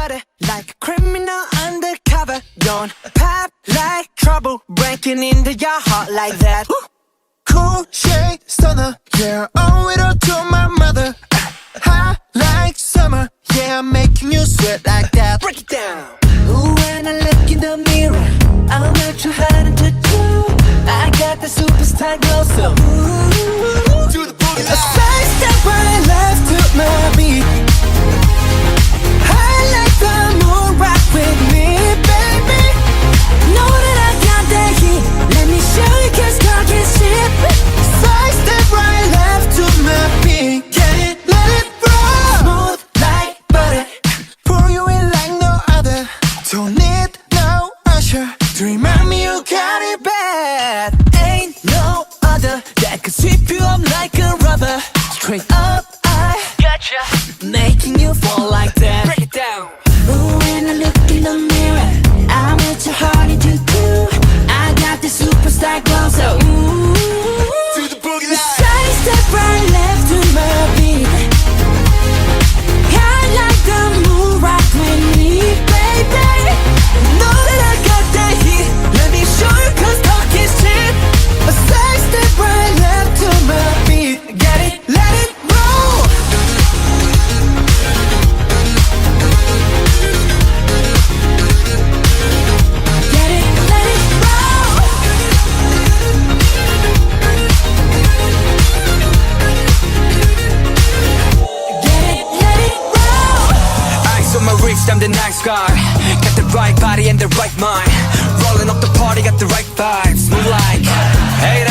butter, like a criminal undercover. Don't pop like trouble, breaking into your heart like that. Cool shade stunner, yeah, owe it all to my mother. Hot like summer, yeah, I'm making you sweat like that. Break it down. Ooh, when I look in the mirror, I'm not too hard to do. I got the superstar glow, so ooh, Do the boogie a side step right left to my beat. I like the moon rock with me, baby. Know that I got that heat. Let me show you, 'cause talk is cheap. Side step right left to my beat. Get it, let it roll. Smooth like butter. Pour you in like no other. Don't need no usher to remind me you got it bad. Ain't no other that could sweep you up like a rubber. Straight up, I gotcha, making you fall like that. Break it down. Ooh, when I look in the mirror, I'm at your heart to do. I got the superstar glow, so ooh, Do the boogie the line. side step right left to my beat. I like the moon rock with me, baby. Know that I got that heat. Let me show you, 'cause talk is cheap. A side step right left to my beat. Get it, let it roll. Get it, let it roll. Get it, let it roll. Ice on my wrist, I'm the nice guy. Got the right body and the right mind. Rolling up the party, got the right vibes. Move like, hey,